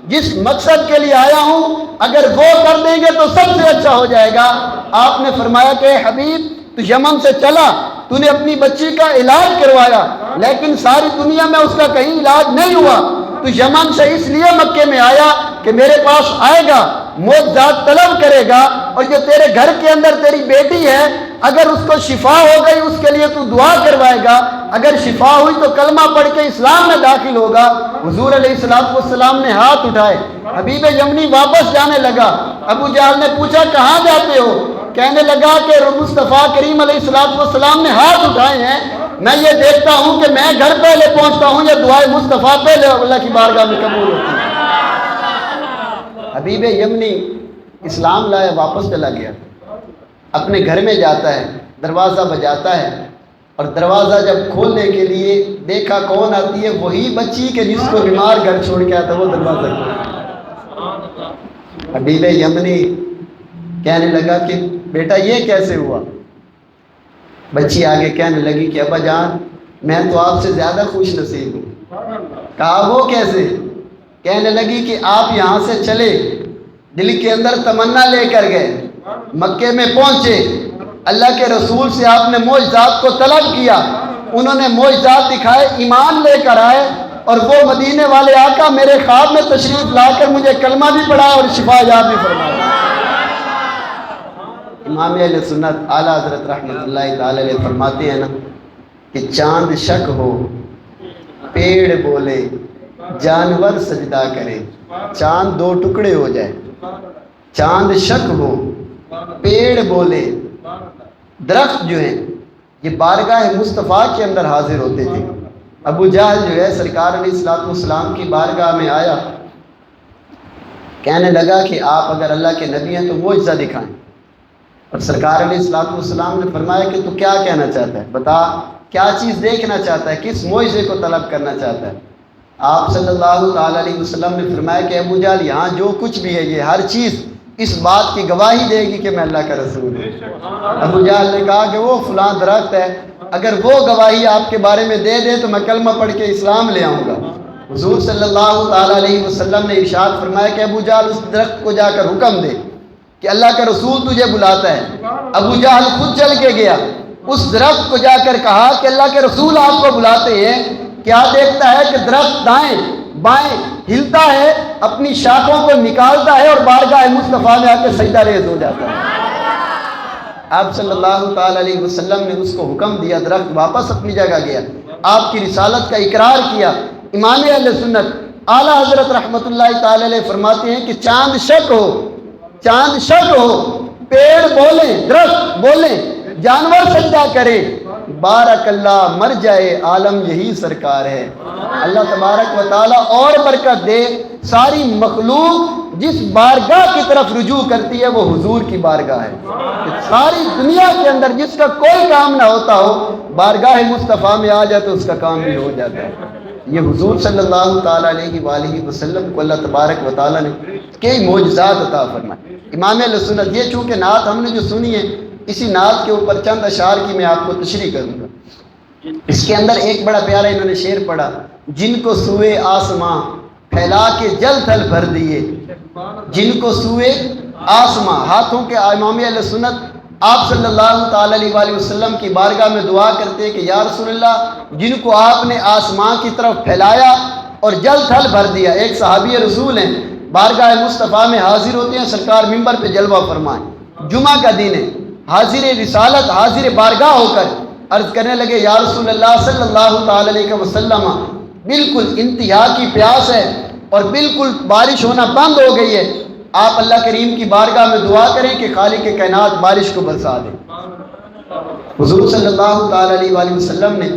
جس مقصد کے لیے آیا ہوں اگر وہ کر دیں گے تو سب سے اچھا ہو جائے گا۔ آپ نے فرمایا کہ حبیب تو یمن سے چلا، تو نے اپنی بچی کا علاج کروایا، لیکن ساری دنیا میں اس کا کہیں علاج نہیں ہوا۔ تو یمن سے اس لیے مکے میں آیا کہ میرے پاس آئے گا، معجزات طلب کرے گا، اور جو تیرے گھر کے اندر تیری بیٹی ہے اگر اس کو شفا ہو گئی اس کے لیے تو دعا کروائے گا، اگر شفا ہوئی تو کلمہ پڑھ کے اسلام میں داخل ہوگا۔ حضور علیہ السلام نے ہاتھ اٹھائے، حبیب یمنی واپس جانے لگا۔ ابو جہل نے پوچھا کہاں جاتے ہو؟ کہنے لگا کہ مصطفیٰ کریم علیہ السلام نے ہاتھ اٹھائے ہیں، میں یہ دیکھتا ہوں کہ میں گھر پہلے پہنچتا ہوں یا دعائے مصطفیٰ پہلے اللہ کی بارگاہ میں قبول ہوتی ہے۔ حبیب یمنی اسلام لائے واپس چلا گیا، اپنے گھر میں جاتا ہے، دروازہ بجاتا ہے، اور دروازہ جب کھولنے کے لیے دیکھا کون آتی ہے، وہی بچی کہ جس کو بیمار گھر چھوڑ کے آتا وہ دروازہ کھولا۔ حبیب یمنی کہنے لگا کہ بیٹا یہ کیسے ہوا؟ بچی آگے کہنے لگی کہ ابا جان میں تو آپ سے زیادہ خوش نصیب ہوں۔ کہا وہ کیسے؟ کہنے لگی کہ آپ یہاں سے چلے، دل کے اندر تمنا لے کر گئے، مکے میں پہنچے، اللہ کے رسول سے آپ نے معجزات کو طلب کیا، انہوں نے معجزات دکھائے، ایمان لے کر آئے، اور وہ مدینے والے آقا میرے خواب میں تشریف لا کر مجھے کلمہ بھی پڑھا اور شفا یاب بھی فرمایا۔ امام اہل سنت اعلیٰ حضرت رحمۃ اللہ تعالی علیہ فرماتے ہیں نا کہ چاند شک ہو، پیڑ بولے، جانور سجدہ کرے، چاند دو ٹکڑے ہو جائے، چاند شک ہو، پیڑ بولے، درخت جو ہیں یہ بارگاہ مصطفیٰ کے اندر حاضر ہوتے تھے۔ ابو جہل جو ہے سرکار علیہ السلام کی بارگاہ میں آیا، کہنے لگا کہ آپ اگر اللہ کے نبی ہیں تو معجزہ دکھائیں، اور سرکار علیہ السلام نے فرمایا کہ تو کیا کہنا چاہتا ہے، بتا کیا چیز دیکھنا چاہتا ہے، کس معجزے کو طلب کرنا چاہتا ہے؟ آپ صلی اللہ تعالی علیہ وسلم نے فرمایا کہ ابو جہل یہاں جو کچھ بھی ہے یہ ہر چیز اس بات کی گواہی دے گی کہ میں اللہ کا رسول ہوں۔ ابو جہل نے کہا کہ وہ فلاں درخت ہے، اگر وہ گواہی آپ کے بارے میں دے دے تو میں کلمہ پڑھ کے اسلام لے آؤں گا۔ حضور صلی اللہ تعالی علیہ وسلم نے ارشاد فرمایا کہ ابو جہل اس درخت کو جا کر حکم دے کہ اللہ کا رسول تجھے بلاتا ہے۔ ابو جہل خود چل کے گیا، اس درخت کو جا کر کہا کہ اللہ کے رسول آپ کو بلاتے ہیں۔ کیا دیکھتا ہے کہ درخت دائیں بائیں ہلتا ہے، اپنی شاخوں کو نکالتا ہے اور بارگاہ مصطفیٰ میں آ کے سجدہ ریز ہو جاتا ہے۔ آپ صلی اللہ تعالی علیہ وسلم نے اس کو حکم دیا، درخت واپس اپنی جگہ گیا، آپ کی رسالت کا اقرار کیا۔ امام اہل سنت اعلیٰ حضرت رحمۃ اللہ تعالی علیہ فرماتے ہیں کہ چاند شک ہو، چاند شک ہو، پیڑ بولیں، درخت بولیں، جانور سجدہ کرے، بارک اللہ مر جائے عالم یہی سرکار ہے۔ اللہ تبارک و تعالیٰ اور برکت دے، ساری مخلوق جس بارگاہ کی طرف رجوع کرتی ہے وہ حضور کی بارگاہ ہے، کہ ساری دنیا کے اندر جس کا کوئی کام نہ ہوتا ہو بارگاہ مصطفیٰ میں آ جائے تو اس کا کام بھی ہو جاتا ہے۔ یہ حضور صلی اللہ تعالیٰ علیہ وآلہ وسلم کو اللہ تبارک و تعالیٰ نے کئی معجزات عطا فرمائے۔ امام اہل سنت یہ چونکہ نعت ہم نے جو سنی ہے، اسی نعت کے اوپر چند اشعار کی میں آپ کو تشریح کروں گا۔ اس کے اندر ایک بڑا پیارا انہوں نے شعر پڑھا، جن کو سوئے آسماں پھیلا کے جل تھل بھر دیے، جن کو سوئے آسماں، ہاتھوں کے امام اہل سنت آپ صلی اللہ تعالی علیہ وآلہ وسلم کی بارگاہ میں دعا کرتے کہ یا رسول اللہ جن کو آپ نے آسمان کی طرف پھیلایا اور جل تھل بھر دیا۔ ایک صحابی رسول ہیں، بارگاہ مصطفیٰ میں حاضر ہوتے ہیں، سرکار منبر پہ جلوہ فرمائیں، جمعہ کا دن ہے، حاضر رسالت حاضر بارگاہ ہو کر عرض کرنے لگے یا رسول اللہ صلی اللہ تعالی علیہ وسلم بالکل انتہا کی پیاس ہے اور بالکل بارش ہونا بند ہو گئی ہے، آپ اللہ کریم کی بارگاہ میں دعا کریں کہ خالق کائنات بارش کو برسا دے۔ حضور صلی اللہ تعالی علیہ وآلہ وسلم نے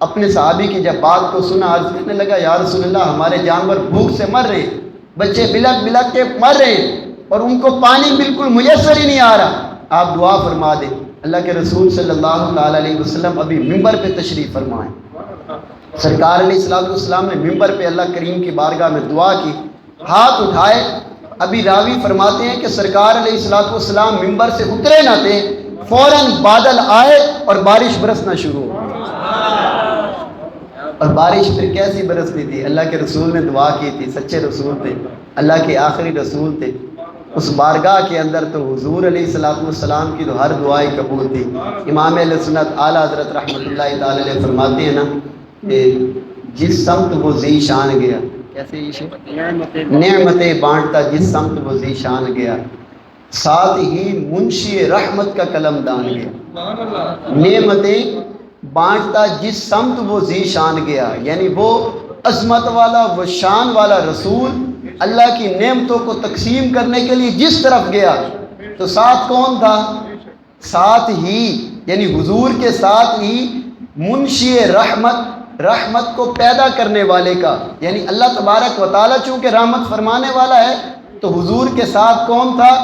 اپنے صحابی کی جب بات کو سنا عرض کرنے لگا یا رسول اللہ ہمارے جانور بھوک سے مر رہے ہیں، بچے بلک بلک کے مر رہے ہیں اور ان کو پانی بالکل میسر ہی نہیں آ رہا، آپ دعا فرما دیں۔ اللہ کے رسول صلی اللہ تعالی علیہ وسلم ابھی منبر پہ تشریف فرمائیں، سرکار علیہ السلام نے منبر پہ اللہ کریم کی بارگاہ میں دعا کی، ہاتھ اٹھائے، ابھی راوی فرماتے ہیں کہ سرکار علیہ السلام منبر سے اترے نہ تھے، فوراً بادل آئے اور بارش برسنا شروع ہو گئی۔ اور بارش پھر کیسی برستی تھی؟ اللہ کے رسول نے دعا کی تھی، سچے رسول تھے، اللہ کے آخری رسول تھے، اس بارگاہ کے اندر تو حضور علیہ الصلوۃ والسلام کی تو ہر دعائیں قبول تھی۔ امام اہل سنت اعلیٰ حضرت رحمۃ اللہ تعالی علیہ فرماتے ہیں نا کہ جس سمت وہ ذی شان گیا، کیسے یہ نعمتیں بانٹتا جس سمت وہ ذی شان گیا، ساتھ ہی منشی رحمت کا قلم دان گیا۔ نعمتیں بانٹتا جس سمت وہ ذی شان گیا، یعنی وہ عظمت والا، وہ شان والا رسول اللہ کی نعمتوں کو تقسیم کرنے کے لیے جس طرف گیا تو ساتھ کون تھا؟ ساتھ ہی یعنی حضور کے ساتھ ہی منشی رحمت، رحمت کو پیدا کرنے والے کا، یعنی اللہ تبارک و تعالیٰ چونکہ رحمت فرمانے والا ہے تو حضور کے ساتھ کون تھا؟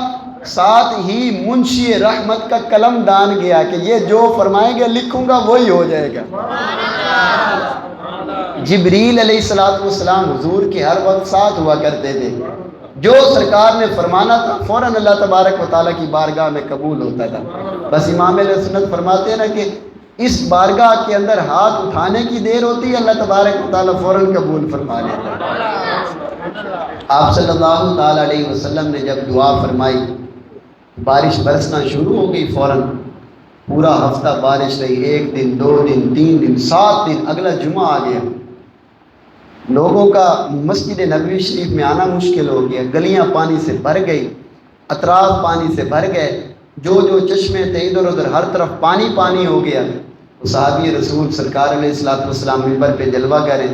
ساتھ ہی منشی رحمت کا قلم دان گیا کہ یہ جو فرمائیں گے لکھوں گا وہی ہو جائے گا۔ جبریل علیہ الصلوۃ والسلام حضور کے ہر وقت ساتھ ہوا کرتے تھے، جو سرکار نے فرمانا تھا فوراً اللہ تبارک و تعالیٰ کی بارگاہ میں قبول ہوتا تھا۔ بس امام علیہ سنت فرماتے ہیں نا کہ اس بارگاہ کے اندر ہاتھ اٹھانے کی دیر ہوتی ہے، اللہ تبارک و تعالیٰ فوراً قبول فرما لیتا ہے۔ آپ صلی اللہ تعالیٰ علیہ وسلم نے جب دعا فرمائی، بارش برسنا شروع ہو گئی فوراً، پورا ہفتہ بارش رہی، 1 دن 2 دن 3 دن 7 دن، اگلا جمعہ آ گیا، لوگوں کا مسجد نبوی شریف میں آنا مشکل ہو گیا، گلیاں پانی سے بھر گئی، اطراف پانی سے بھر گئے، جو چشمے تھے ادھر ادھر ہر طرف پانی پانی ہو گیا۔ صحابی رسول سرکار علیہ الصلوۃ والسلام ممبر پہ جلوہ کریں،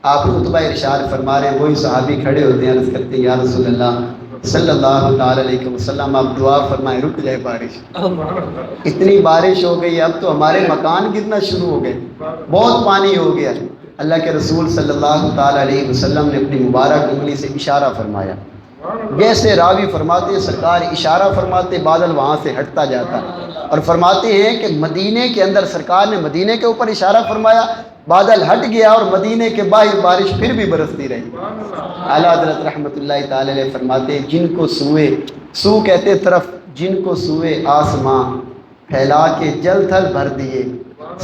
آپ خطبہ ارشاد فرما رہے ہیں، وہی صحابی کھڑے ہوتے ہیں، عرض کرتے ہیں یا رسول اللہ صلی اللہ تعالی علیہ وسلم آپ دعا فرمائیں رک جائے بارش، اتنی بارش ہو گئی اب تو ہمارے مکان گرنا شروع ہو گئے، بہت پانی ہو گیا۔ اللہ کے رسول صلی اللہ تعالی علیہ وسلم نے اپنی مبارک انگلی سے اشارہ فرمایا، جیسے راوی فرماتے ہیں سرکار اشارہ فرماتے بادل وہاں سے ہٹتا جاتا، اور فرماتے ہیں کہ مدینے کے اندر سرکار نے مدینے کے اوپر اشارہ فرمایا، بادل ہٹ گیا اور مدینے کے باہر بارش پھر بھی برستی رہی۔ اعلیٰ حضرت رحمۃ اللہ تعالی علیہ فرماتے ہیں جن کو سوئے، سو کہتے طرف، جن کو سوئے آسماں پھیلا کے جل تھل بھر دیے،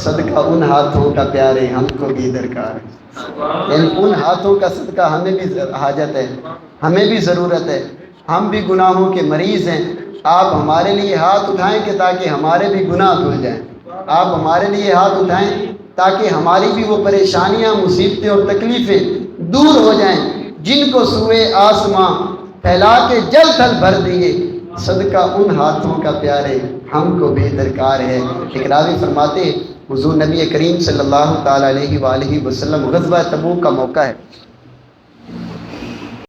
صدقہ ان ہاتھوں کا پیارے ہم کو بھی درکار ہے۔ یعنی ان ہاتھوں کا صدقہ ہمیں بھی حاجت ہے، ہمیں بھی ضرورت ہے، ہم بھی گناہوں کے مریض ہیں، آپ ہمارے لیے ہاتھ اٹھائیں کہ تاکہ ہمارے بھی گناہ دھل جائیں، آپ ہمارے لیے ہاتھ اٹھائیں تاکہ ہماری بھی وہ پریشانیاں، مصیبتیں اور تکلیفیں دور ہو جائیں۔ جن کو سوئے آسماں پھیلا کے جل تھل بھر دیے، صدقہ ان ہاتھوں کا پیارے ہم کو بھی درکار ہے۔ ایک راوی فرماتے حضور نبی کریم صلی اللہ تعالی علیہ وآلہ وسلم غزوہ تبوک کا موقع ہے،